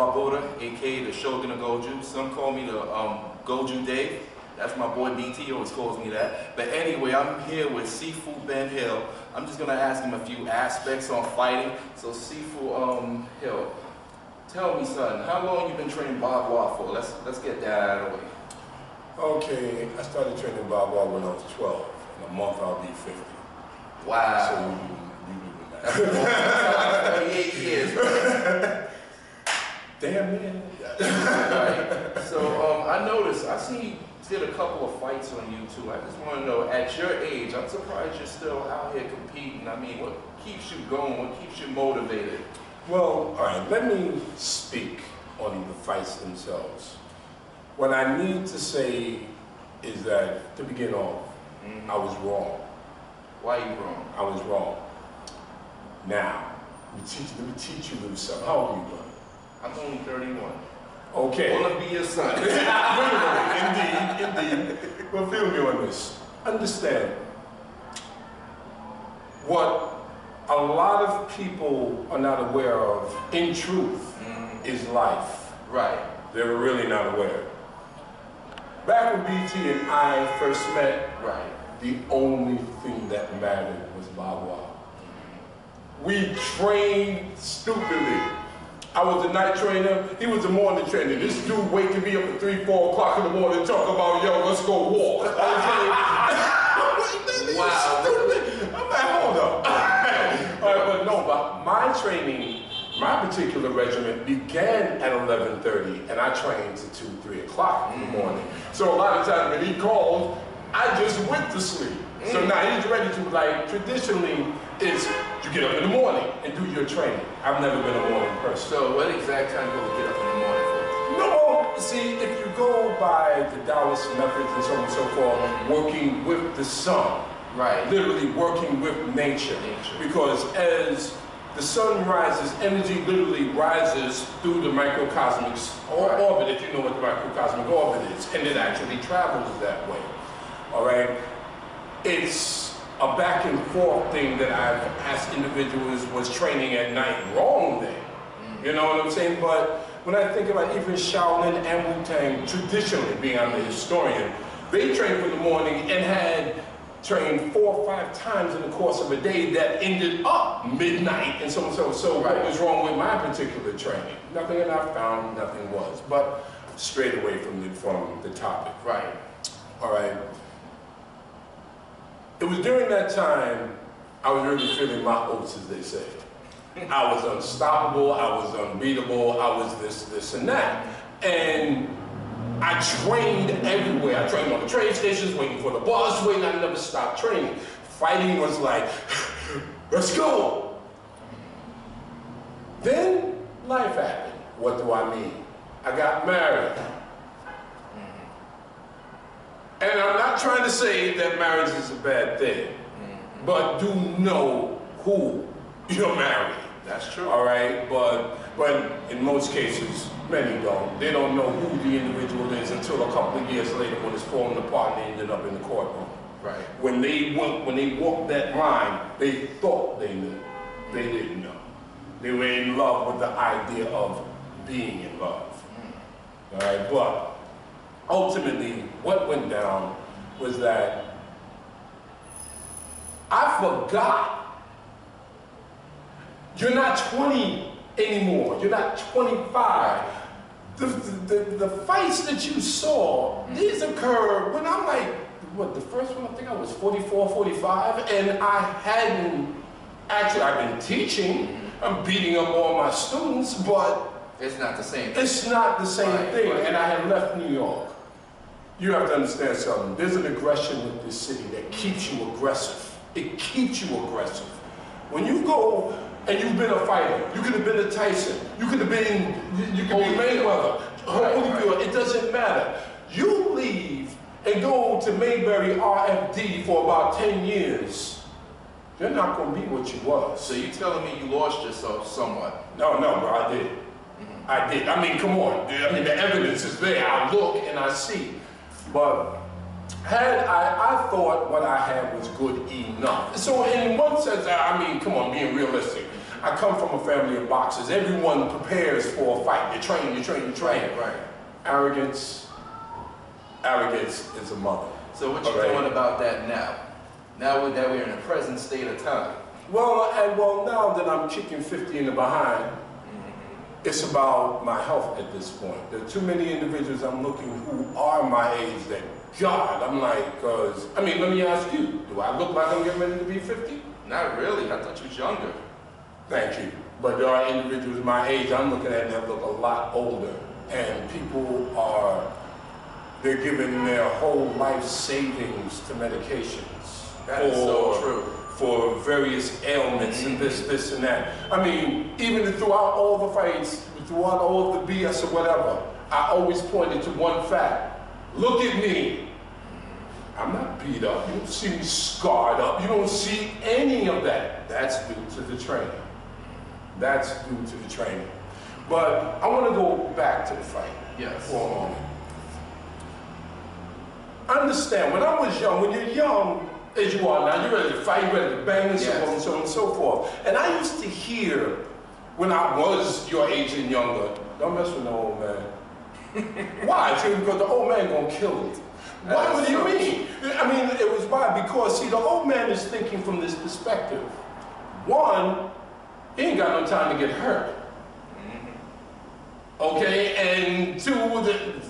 Barboda, aka the Shogun of Goju. Some call me the Goju Dave. That's my boy BT, he always calls me that. But anyway, I'm here with Sifu Ben Hill. I'm just gonna ask him a few aspects on fighting. So Sifu Hill, tell me, son, how long you been training Bagua for? Let's get that out of the way. Okay, I started training Bagua when I was 12. In a month I'll be 50. Wow. So you do that. 38 years, right? Damn, man. Right. So I noticed, I see you did a couple of fights on YouTube. I just want to know, at your age, I'm surprised you're still out here competing. I mean, what keeps you going? What keeps you motivated? Well, all right, let me speak on the fights themselves. What I need to say is that, to begin off, I was wrong. Why are you wrong? I was wrong. Now, let me teach you a little something. How old are you, brother? I'm only 31. Okay. I want to be your son. Indeed. But feel me on this. Understand, what a lot of people are not aware of, in truth, is life. Right. They're really not aware. Back when BT and I first met, right, the only thing that mattered was Bagua. We trained stupidly. I was the night trainer, he was the morning trainer. This dude waking me up at 3, 4 o'clock in the morning talking about, yo, let's go walk. Wow. Stupid. I'm like, hold up. All right, but no, but my training, my particular regiment began at 11:30 and I trained to 2, 3 o'clock in the morning. So a lot of times when he called, I just went to sleep. So now he's ready to, like, traditionally, it's you get up in the morning and do your training. I've never been a morning person. So what exact time do you get up in the morning for? No, see, if you go by the Taoist methods and so on and so forth, working with the sun, right, literally working with nature. Because as the sun rises, energy literally rises through the microcosmic orbit, if you know what the microcosmic orbit is, and it actually travels that way. All right? It's a back and forth thing that I've asked individuals was training at night wrong then. You know what I'm saying? But when I think about even Shaolin and Wu-Tang, traditionally, being I'm a historian, they trained for the morning and had trained 4 or 5 times in the course of a day that ended up midnight and so on and so on. So what was wrong with my particular training? Nothing that I found, nothing was. But straight away from the topic. Right. All right. It was during that time I was really feeling my oats, as they say. I was unstoppable, I was unbeatable, I was this and that. And I trained everywhere. I trained on the train stations, waiting for the bus, I never stopped training. Fighting was like, let's go. Then life happened. What do I mean? I got married. And I'm not trying to say that marriage is a bad thing, but do know who you're marrying. That's true. All right, but in most cases, many don't. They don't know who the individual is until a couple of years later when it's falling apart and they ended up in the courtroom. Right. When they walked that line, they thought they knew. They didn't know. They were in love with the idea of being in love. All right, but ultimately, what went down was that I forgot. You're not 20 anymore. You're not 25. The fights that you saw, these occurred when I'm like, what, the first one, I think I was 44, 45, and I hadn't, actually, I've been teaching, I'm beating up all my students, but it's not the same thing. It's not the same thing, and I had left New York. You have to understand something. There's an aggression with this city that keeps you aggressive. It keeps you aggressive. When you go and you've been a fighter, you could have been a Tyson, you could be Mayweather, Holyfield, it doesn't matter. You leave and go to Mayberry RFD for about 10 years, you're not going to be what you was. So you telling me you lost yourself somewhat? No, bro, I did. I did. I mean, come on. I mean, the evidence is there. I look and I see. But I thought what I had was good enough. So in one sense, I mean, come on, being realistic, I come from a family of boxers. Everyone prepares for a fight. You train. Right. Arrogance is a mother. So what you doing about that now? Now that we're in the present state of time. Well, now that I'm kicking 50 in the behind, it's about my health at this point. There are too many individuals I'm looking who are my age that, God, I'm like, let me ask you, do I look like I'm getting ready to be 50? Not really, I thought you was younger. Thank you. But there are individuals my age I'm looking at that look a lot older. And people they're giving their whole life savings to medications. That is so true. For various ailments and this and that. I mean, even throughout all the fights, throughout all of the BS or whatever, I always pointed to one fact. Look at me. I'm not beat up. You don't see me scarred up. You don't see any of that. That's due to the training. That's due to the training. But I want to go back to the fight for a moment. Understand, when I was young, when you're young, as you are now, you're ready to fight, you're ready to bang, and so on and so forth. And I used to hear, when I was your age and younger, don't mess with no old man. Why? Because the old man gonna kill you. Why? What do you mean? I mean, it was why? Because, see, the old man is thinking from this perspective. One, he ain't got no time to get hurt. Okay, and two,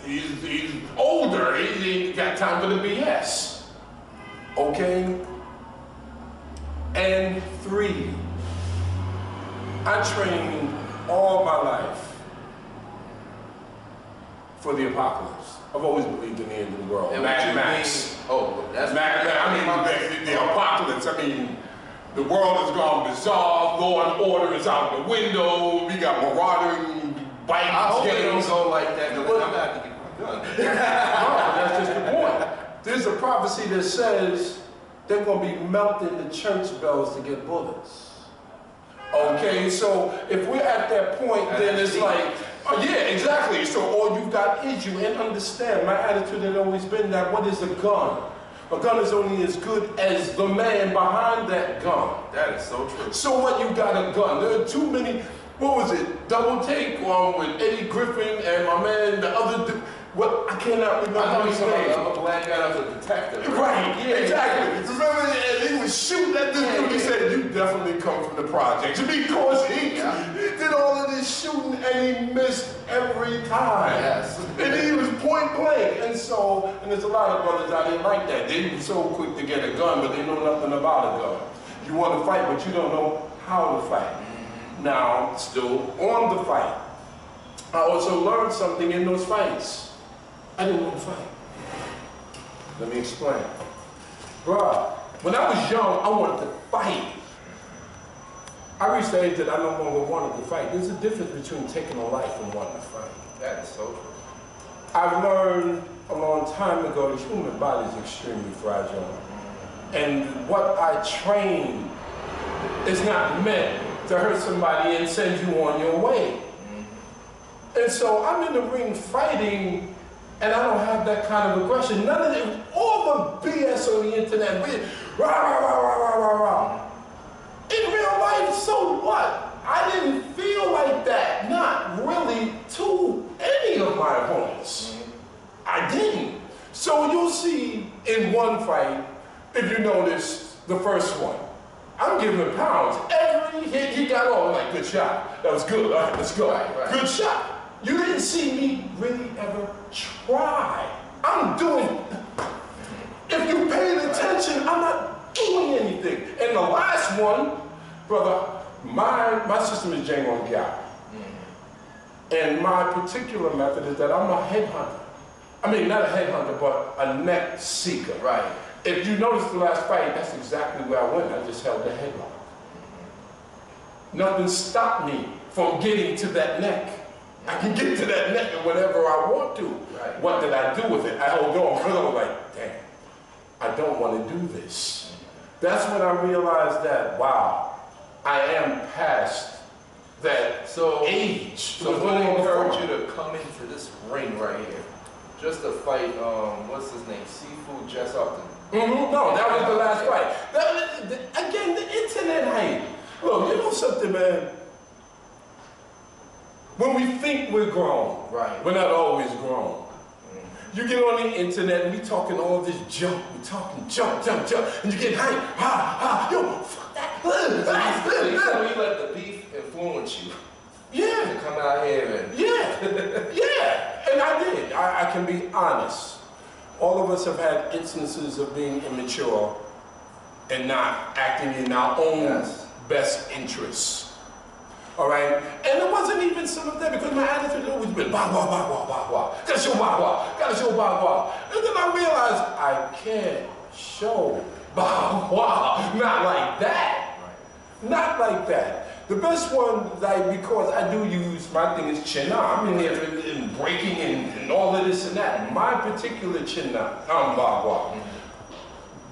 he's older, he ain't got time for the BS. Okay? And three, I trained all my life for the apocalypse. I've always believed in the end of the world. And Mad Max. That's Mad Max. I mean, the apocalypse. I mean, the world has gone bizarre. Law and order is out the window. We got marauding bikes. I hope they don't go like that. I'm gonna have to get my gun. No, that's just the point. There's a prophecy that says they're going to be melting the church bells to get bullets. Okay, so if we're at that point, then it's like, oh yeah, exactly. So all you've got is you. And understand, my attitude had always been that what is a gun? A gun is only as good as the man behind that gun. That is so true. So what, you got a gun? There are too many, what was it? Double Take with Eddie Griffin and my man, the other, what, I cannot remember his name. I'm glad you got a detective. Right, yeah, exactly. Remember, and he was shooting at this dude. He said, you definitely come from the projects. Because he did all of this shooting and he missed every time. Yes. And he was point blank. And so, and there's a lot of brothers out there like that. They were so quick to get a gun, but they know nothing about a gun. You want to fight, but you don't know how to fight. Now, still on the fight, I also learned something in those fights. I didn't want to fight. Let me explain. Bruh, when I was young, I wanted to fight. I reached the age that I no longer wanted to fight. There's a difference between taking a life and wanting to fight. That is so true. I've learned a long time ago the human body is extremely fragile. And what I train is not meant to hurt somebody and send you on your way. And so I'm in the ring fighting, and I don't have that kind of aggression. None of it, all the BS on the internet, rah, rah, rah, rah, rah, rah, rah. In real life, so what? I didn't feel like that, not really to any of my opponents. I didn't. So you'll see in one fight, if you notice, the first one, I'm giving him pounds. Every hit he got on, like, good shot. That was good, all right, let's go. Right. Good shot. You didn't see me really ever try. I'm doing, if you paid attention, I'm not doing anything. And the last one, brother, my system is Django Gap. And my particular method is that I'm a headhunter. I mean, not a headhunter, but a net seeker. Right. If you notice the last fight, that's exactly where I went. I just held the headlock. Nothing stopped me from getting to that neck. I can get to that neck whenever I want to. Right. What did I do with it? I held on because I was like, damn, I don't want to do this. That's when I realized that, wow, I am past that age. So what encouraged you to come into this ring right here? Just to fight, what's his name? Sifu Jesupton. No, that was the last fight. Again, the internet hype. Look, you know something, man? When we think we're grown, Right. we're not always grown. You get on the internet and we talking all this junk. We talking junk, and you get hype. Yo, fuck that. So you let the beef influence you. Yeah. To come out here and... Yeah. And I did. I can be honest. All of us have had instances of being immature and not acting in our own best interests. All right? And it wasn't even some of that because my attitude had always been Bagua. Gotta show Bagua. And then I realized I can't show Bagua. Not like that. Not like that. The best one, because I do use, my thing is chinna. I'm in there and breaking and all of this and that. My particular chinna, I'm Bagua.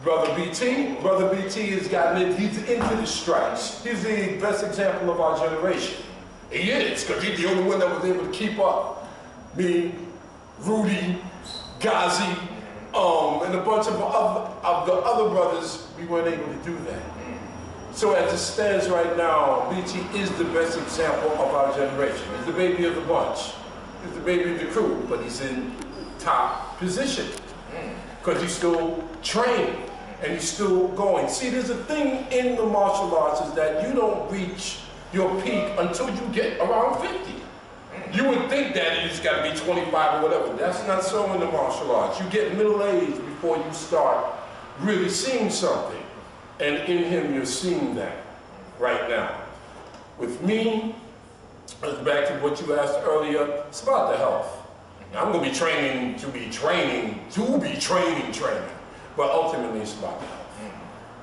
Brother BT has gotten it, he's into the strikes. He's the best example of our generation. He is, because he's the only one that was able to keep up. Me, Rudy, Ghazi, and a bunch of the other brothers, we weren't able to do that. So as it stands right now, BT is the best example of our generation. He's the baby of the bunch. He's the baby of the crew, but he's in top position. Because he's still training. And he's still going. See, there's a thing in the martial arts is that you don't reach your peak until you get around 50. You would think that you just got to be 25 or whatever. That's not so in the martial arts. You get middle-aged before you start really seeing something. And in him, you're seeing that right now. With me, back to what you asked earlier, it's about the health. I'm going to be training to be training. But ultimately, it's about health.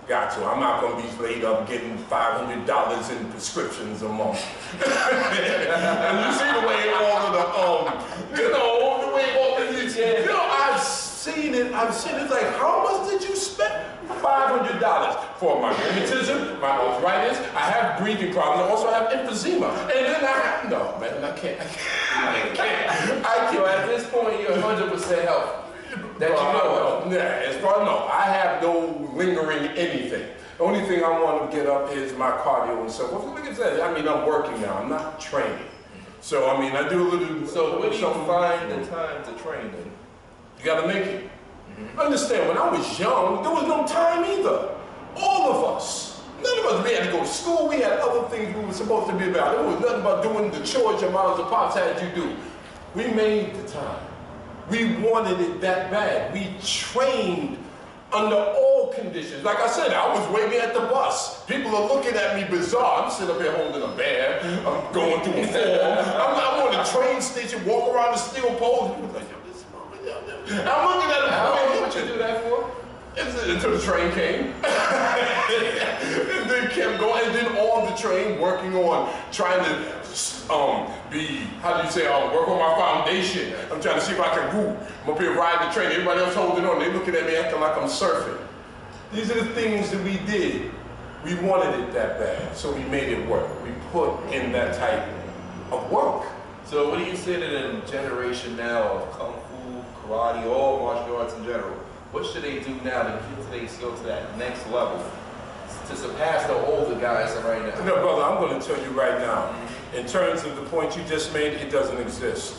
Got to. I'm not going to be laid up getting $500 in prescriptions a month. And you see the way all of the way all of these, I've seen it. It's like, how much did you spend? $500 for my rheumatism, my arthritis. I have breathing problems. I also have emphysema. And then I can't. So at this point, you're 100% healthy. That you know of? Yeah, as far as I have no lingering anything. The only thing I want to get up is my cardio and so forth. Like I said, I'm working now. I'm not training. So, I do a little... So where do you find the time to train then? You got to make it. Understand, when I was young, there was no time either. All of us. None of us, we had to go to school. We had other things we were supposed to be about. It was nothing about doing the chores your moms and pops had you do. We made the time. We wanted it that bad. We trained under all conditions. Like I said, I was waiting at the bus. People are looking at me bizarre. I'm sitting up here holding a bear. I'm going through a form. I'm on the train station, walking around the steel poles. People like, I'm looking at them. How long would you do that for? Until the train came. And then kept going. And then on the train, working on trying to work on my foundation. I'm trying to see if I can root. I'm up here riding the train. Everybody else holding on. They looking at me acting like I'm surfing. These are the things that we did. We wanted it that bad, so we made it work. We put in that type of work. So what do you say to the generation now of Kung Fu, karate, all martial arts in general? What should they do now to get today's skill to that next level? To surpass the older guys right now? No, brother, I'm going to tell you right now. In terms of the point you just made, it doesn't exist.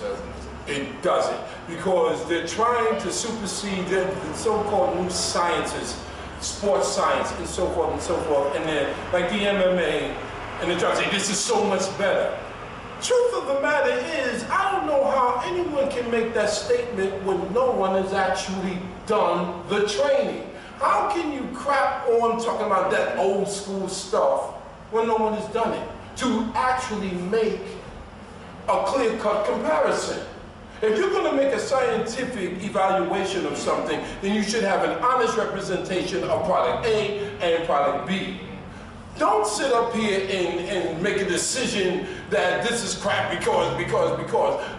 It doesn't. Because they're trying to supersede the so-called new sciences, sports science, and so forth and so forth. And they're like the MMA, and they're trying to say, this is so much better. Truth of the matter is, I don't know how anyone can make that statement when no one has actually done the training. How can you crap on talking about that old school stuff when no one has done it? To actually make a clear-cut comparison. If you're going to make a scientific evaluation of something, then you should have an honest representation of product A and product B. Don't sit up here and make a decision that this is crap because.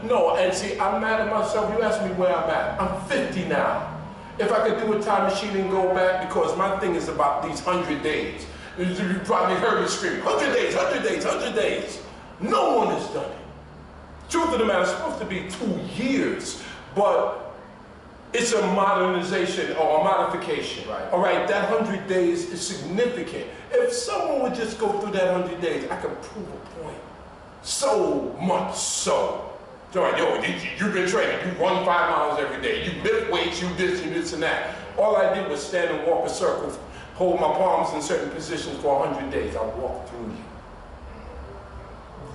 No, and see, I'm mad at myself. You asked me where I'm at. I'm 50 now. If I could do a time machine and go back, because my thing is about these 100 days. You probably heard me scream, 100 days, 100 days, 100 days. No one has done it. Truth of the matter, it's supposed to be 2 years, but It's a modernization or a modification. Right. All right, that 100 days is significant. If someone would just go through that 100 days, I could prove a point. So much so. All right, yo, you've been training. You run 5 miles every day. You lift weights, you this and that. All I did was stand and walk a circle, hold my palms in certain positions for 100 days. I walked through you.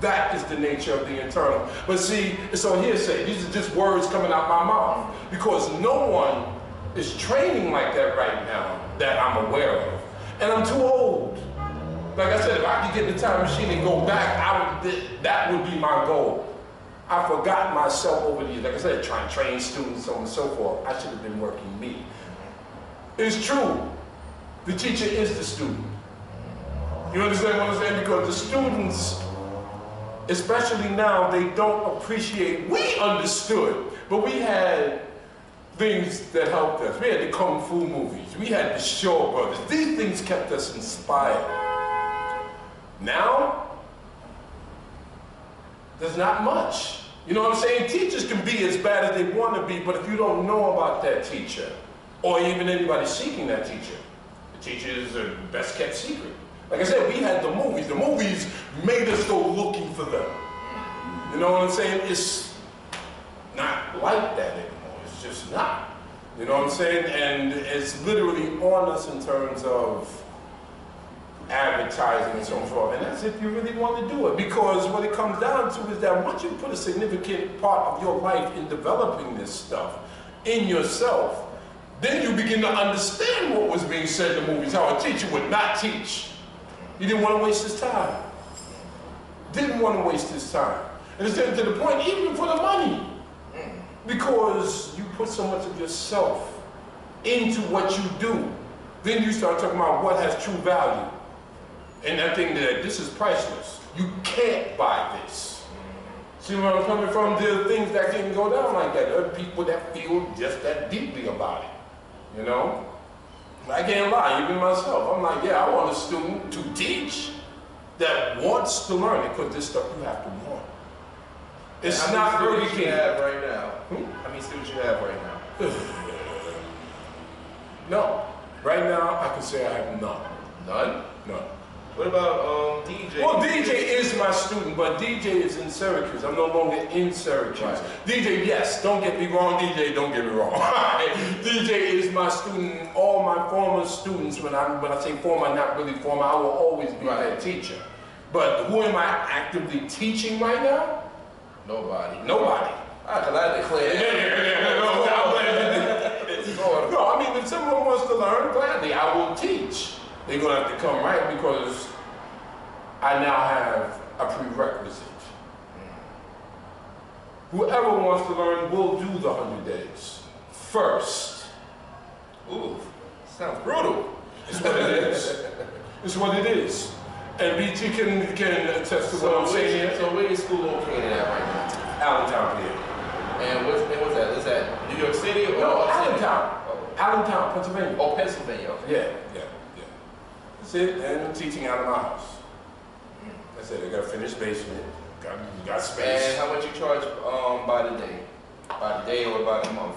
That is the nature of the internal. But see, it's on hearsay. These are just words coming out my mouth. Because no one is training like that right now that I'm aware of. And I'm too old. Like I said, if I could get in the time machine and go back, that would be my goal. I forgot myself over these, like I said, trying to train students, so on and so forth. I should have been working me. It's true. The teacher is the student. You understand what I'm saying? Because the students, especially now, they don't appreciate. We understood, but we had things that helped us. We had the Kung Fu movies. We had the Shaw Brothers. These things kept us inspired. Now, there's not much. You know what I'm saying? Teachers can be as bad as they want to be, but if you don't know about that teacher, or even anybody seeking that teacher, the teacher is the best kept secret. Like I said, we had the movies. The movies made us go looking for them. You know what I'm saying? It's not like that anymore. It's just not. You know what I'm saying? And it's literally on us in terms of advertising and so forth. And that's if you really want to do it. Because what it comes down to is that once you put a significant part of your life in developing this stuff in yourself, then you begin to understand what was being said in the movies, how a teacher would not teach. He didn't want to waste his time. Didn't want to waste his time. And it's getting to the point, even for the money. Because you put so much of yourself into what you do. Then you start talking about what has true value. And I think that this is priceless. You can't buy this. See where I'm coming from? There are things that can go down like that. There are people that feel just that deeply about it. You know? I can't lie, even myself. I'm like, yeah, I want a student to teach that wants to learn it, because this stuff you have to want. It's not very you have right now. How many students you have right now? No. Right now, I can say I have none. None? None. What about DJ? Well, DJ is my student, but DJ is in Syracuse. I'm no longer in Syracuse. Right. DJ, yes, don't get me wrong. DJ, don't get me wrong. DJ is my student. All my former students, when I say former, not really former, I will always be their teacher. But who am I actively teaching right now? Nobody. Nobody. Because I declare. No, I mean, if someone wants to learn, gladly, I will teach. They're going to have to come right, because I now have a prerequisite. Whoever wants to learn will do the 100 days first. Ooh, sounds brutal. It's what it is. It's what it is. And BT can attest to what I'm saying here. So where is school located at right now? Allentown, PA. And what's that? Is that New York City or No, Allentown. Allentown, Pennsylvania. Oh, Pennsylvania. Okay. Yeah. That's it. And I'm teaching out of my house. That's it. I got a finished basement. Got space. And how much you charge by the day? By the day or by the month?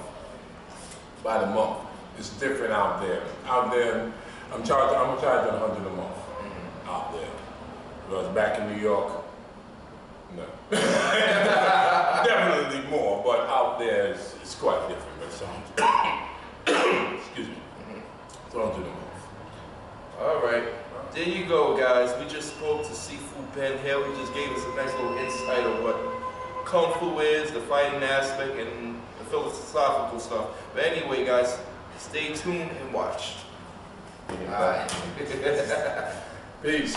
By the month. It's different out there. Out there, I'm charging 100 a month. Out there. Whereas back in New York, no. Definitely more, but out there it's quite different. Excuse me. It's 100 a month. All right. There you go, guys. We just spoke to Sifu Ben Hill. He just gave us a nice little insight of what Kung Fu is, the fighting aspect, and the philosophical stuff. But anyway, guys, stay tuned and watch. All right. Peace.